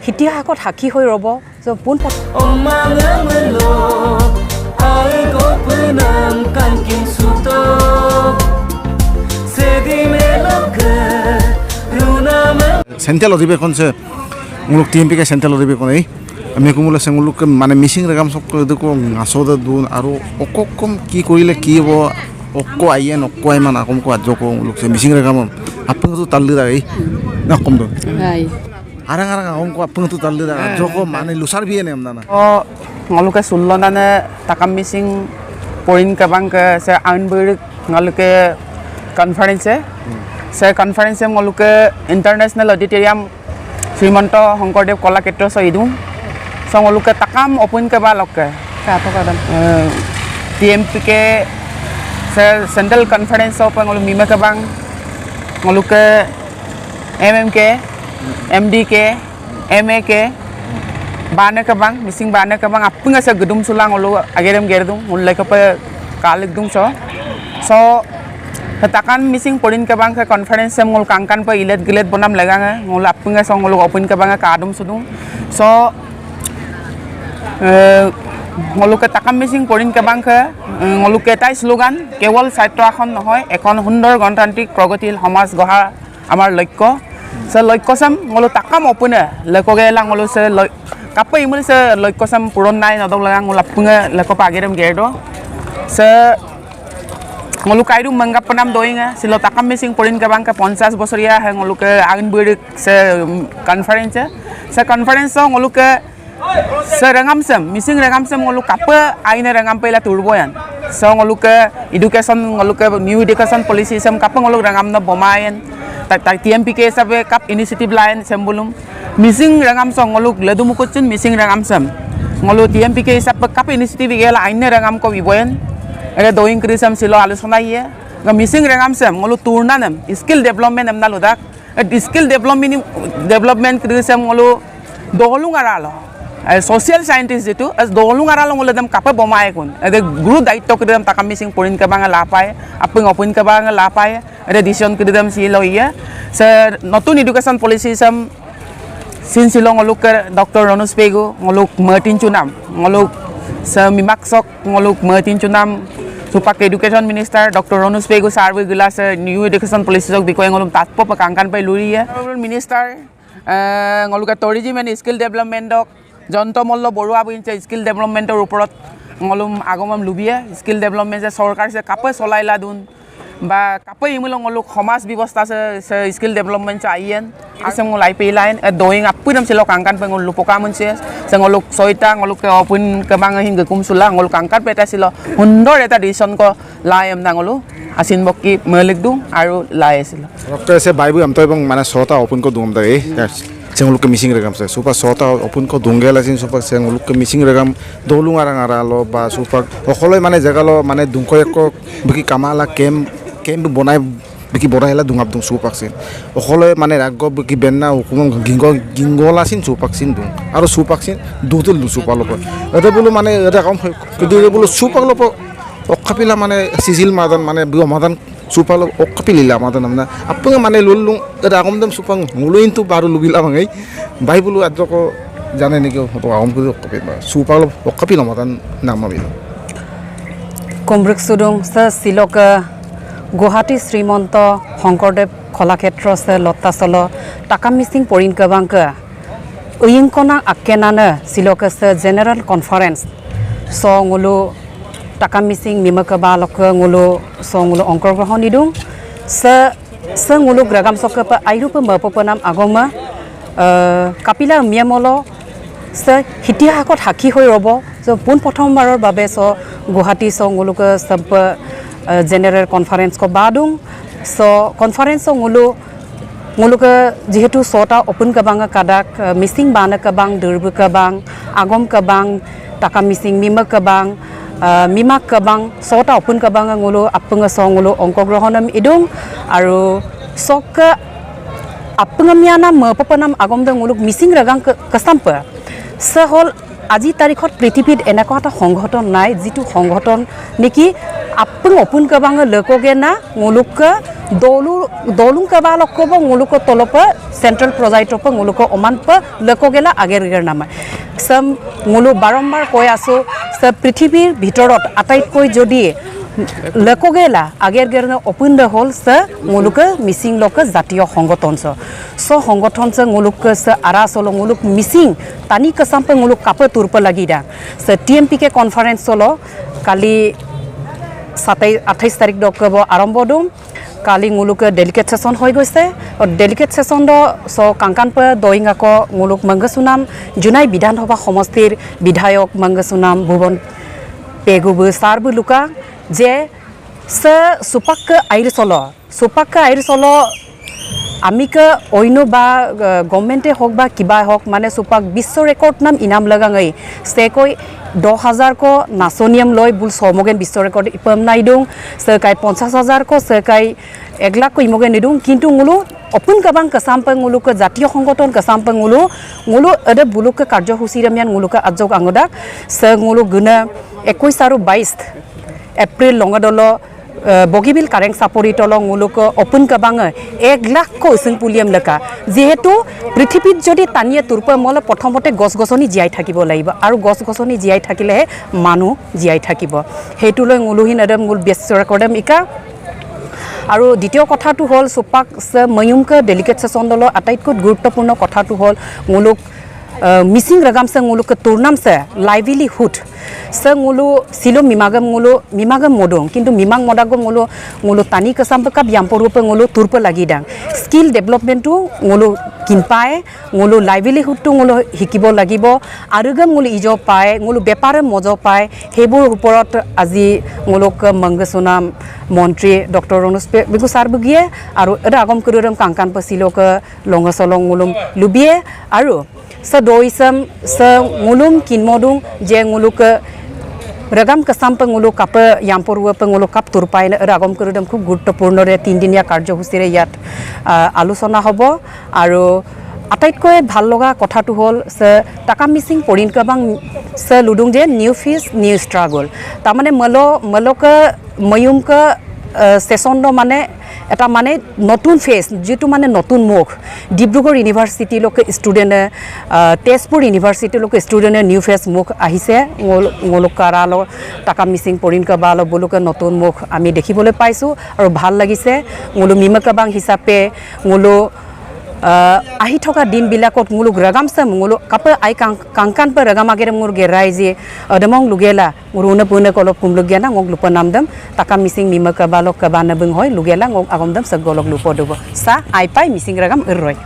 ইতিহাসত সাক্ষী হৈ ৰ'ব যে পোন सेंट्रल अधिवेशन से मुलुक टीएमपी के सेंट्रल अधिवेशन আমি কোমলে সেগুলোকে মানে মিসিং রেগাম সব দেখো আসলে দুন আর অকম কি করিলে কি হব অক্ক আইয়েন অক্ক আইমান আকম কো আজক মুলুক সে মিসিং রেগাম আপন তো তাললি দাই না কম দো নাই আরাং আরাং আকম কো আপন তো তাললি দাই আজক মানে লুসার বিয়ে নেম না ও ngoluke sullonane takam missing poin kabang ke se anbir ngoluke conference se conference ngoluke international auditorium Srimanto Hongkordev Kolakshetra so idung so ngoluke takam open ke balokke ka to kadam TMP ke se central conference so ngolu mime kabang ngoluke MMK MDK MAK bane kabang missing bane kabang apung asa gedum sulang ngolu agerem gerdung mulai ke kalik dung so takan missing poin kabang ke conference ngol kangkan pe ilet gilet bonam lagang ngol apung asa ngolu open kabang kadum sudung so ngolu ke takam missing poin kabang ke ngolu ke tai slogan kewal ছাত্র এখন নহয় এখন সুন্দৰ গণতান্ত্ৰিক প্ৰগতিৰ সমাজ গঢ়া আমাৰ লক্ষ্য se লক্ষ্যসম ngolu takam opune lekoge lang ngolu se kapai imul se leukosan puron nai nadong lang ngulapunga leko pagerem gerdo se ngolu kaidu mangga penam doinga silo takam missing porin ka bangka 50 bosoria ha ngolu ke angin burik se conference so ngolu ke se rangamsem missing rangamsem ngolu kapa aina rangam pela turboyan so ngolu ke education ngolu ke new education policy sem kapa ngolu rangam na bomayen tak TMP ke sabe kap initiative lain sembulum missing rangam song ngoluk ledum kucin missing rangam sam ngolu TMP ke sab kap initiative gela aine rangam ko biboyen ada doing krisam silo alusona ye ga missing rangam sam ngolu turnanam skill development am naludak skill development krisam ngolu dolung aralo social scientist itu as dolung aralo ngolu dam kap bomai kun ada guru daitto kridam takam missing poin ka bang lapai apung opun ka bang lapai ada decision kridam silo ye se notun education policy sam sin silong ngoluk ke Dr. Ronus Pegu ngoluk Martin Chunam ngoluk se mimaksok ngoluk Martin Chunam supak education minister Dr. Ronus Pegu sarwe gula se new education policy jok bikoy ngolum tatpo pakangkan pai luri ya minister ngoluk tourism and skill development dok jonto mollo borua buinche skill development er uporot ngolum agomam lubia skill development se sarkar se kape solaila dun বা কাপই ইমুলং লোক সমাজ ব্যৱস্থা skill development in আছে মল IP line ডয়িং আপুদম seal Kangkan পেং লুপকা মনছে সং লোক ছয়টা লোক অপুন কবাং হিং গুম সুলা লোক কাংকান পেটা সিল সুন্দৰ এটা ডিসিশন ক লাইম নাঙলো আসিন বকি মলিক দু আৰু লাই আছিল ডক্টর এসে বাইবু আমতো এবং মানে ছটা ওপেন কো দুম দাই सेंगुलुक मिसिंग रेगाम से सुपर सोता ओपन को दुंगेला सिन सुपर सेंगुलुक मिसिंग रेगाम दोलुंग आरांग आरालो बा सुपर अखले माने जगालो माने दुंको एको बकी कामाला केम बनाय बकी बरायला दुंगाब दुं सुपाकसिन अखले माने राग बकी बेन्ना हुकुम गिंगोला सिन सुपाकसिन दुं आरो सुपाकसिन दुतुल दु सुपालो एते बोलो माने एटा कम कदि बोलो सुपाकलो अखापिला माने सिजिल मादन माने बियो Madan supalo okapilila mata namna apung mane lulung ada akomdam supang nguluin tu baru lubila mangai bai bulu adoko jane ni ko akom ko okapil supalo okapila mata nama bilo Kombruk Sudung se siloka Guwahati Srimanto Hongkordev Kolakshetra se lotta solo takam missing porin kabangka uyingkona akkenana siloka se general conference so ngulu takam missing mimaka balok ngulu so ngulu ongkorgrohon idung se ngulu gragam sok pa airu pa mapopanam agoma kapila miamolo se ইতিহাসত সাক্ষী হৈ ৰব so পোন প্ৰথমবাৰৰ বাবে so Guwahati so nguluk sab general conference ko badung so conference nguluk jihetu sota open kabang kadak missing bana kabang durbu kabang agom kabang takam missing mima kabang mimak kabang sota open kabang ngulu apunga so ngulu ongkogrohonam idung aru sok apungamiana mapopanam agom de nguluk missing ragang kasampa sehol আজি তাৰিখত পৃথিৱীত এনেকুৱা এটা সংগঠন নাই যিটো সংগঠন নেকি apeng opun ke bang leko gena nguluk ke dolung ke balok ko bang nguluk ko tolopa central project pa nguluk ko oman pa leko gela ager nama sam ngulu barombar koi aso sa prithibir bhitorot ataitকৈ jodi leko gela ager gerna opun de hol sa nguluk missing lok jatiyo সংগঠন so সংগঠন sa nguluk sa ara solo nguluk missing tani ka sampai nguluk kapa turpa lagi da sa TMP ke conference solo kali 28 তাৰিখ doctor আৰম্ভ দম কালি nguluk delicate session হৈ গৈছে আৰু delicate session দ স কাংকান প দইঙ্গাক nguluk মংগসুনাম জুনাই বিধানসভা সমষ্টিৰ বিধায়ক মংগসুনাম ভুবন পেগুবু সারবু লুকা যে স সুপাক আইর সলো আমিকে অন্য বা গভর্নমেন্টে হোক বা কিবা হোক মানে সুপাক বিশ্ব রেকর্ড নাম ইনাম লাগাঙই সেকৈ 10,000 को नासोनियम लय बुल समगेन विश्व रेकर्ड इपम नाइदुं सेकाय 50,000 को सेकाय 1 लाख को इमगेन निदुं किन्तु ngulu opun kabang kesampeng ngulu ke jatiyo সংগঠন kesampeng ngulu ada buluk ke karjohusi ramian ngulu ke ajok angodak se ngulu guna 21 aru 22 April longadolo Bogibeel Kareng সাপরি তলং মুলুক ওপেন কাবাঙ 1 লাখ কো ইসং পুলিয়াম লেকা যেহেতু পৃথিবীত যদি তানিয়ে তুরপ মলে প্রথমতে গছ গছনি জিয়াই থাকিব লাগিব আৰু গছ গছনি জিয়াই থাকিলে মানুহ জিয়াই থাকিব হেতুলৈ মুলুহিন আদম মুল বিশ্ব ৰেকৰ্ডম ইকা আৰু দ্বিতীয় কথাটো হল সুপাক ময়ুমক ডেলিকেট সেশন দল আটাইতকৈ গুৰুত্বপূৰ্ণ কথাটো হল মুলুক মিসিং রাগাম সে ngulu ke turnam se livelihood se ngulu silo mimagam modong kintu mimang modagom ngulu tani kesam pe kap yamporu pe ngulu turpe lagi dang skill development tu ngulu kinpae ngulu livelihood tu ngulu hikibo lagibo arugam ngulu ijo pae ngulu bepare mojo pae hebur uporot aji nguluk manggasonam মন্ত্রী doctor রনুসপে বিগু সার বুগিয়ে আর এটা আগম করুরম Kangkan pe silo ke longasolong ngulum lubie aru sa doisam sa ngulum kinmodung je nguluk ragam kesam pe nguluk kap yamporwa pe nguluk kap turpai ragam kurudam খুব গুৰুত্বপূৰ্ণ ৰে 3 দিনীয়া কাৰ্যসূচীৰে ইয়াত আলোচনা হ'ব আৰু আটাইতকৈ ভাল লগা কথাটো হল টাকা মিসিং পরিন কাবাং স লুডুং যে নিউ ফিস নিউ স্ট্রাগল তা মানে মলক ময়ুমক সেশন মানে এটা মানে নতুন ফেস যেটো মানে নতুন মুখ ডিব্ৰুগড় ইউনিভাৰ্সিটি লোক ষ্টুডেন্ট তেজপুৰ ইউনিভাৰ্সিটি লোক ষ্টুডেন্ট নিউ ফেস মুখ আহিছে ngolokaraল টাকা মিসিং পৰিন কাবাল বলুক নতুন মুখ আমি দেখিবলৈ পাইছো আৰু ভাল লাগিছে ngolo মিমকাবাং হিচাপে ngolo ahi thoka din bilakot nguluk ragam sam ngulu kapa ai kangkan per ragam agere ngur gerai je adamong lugela nguruna puna kolok kumlug gena ngok lupa namdam takam missing mima ka balok ka bana beng hoy lugela ngok agomdam sagolok lupa dobo sa ai pai missing ragam erroi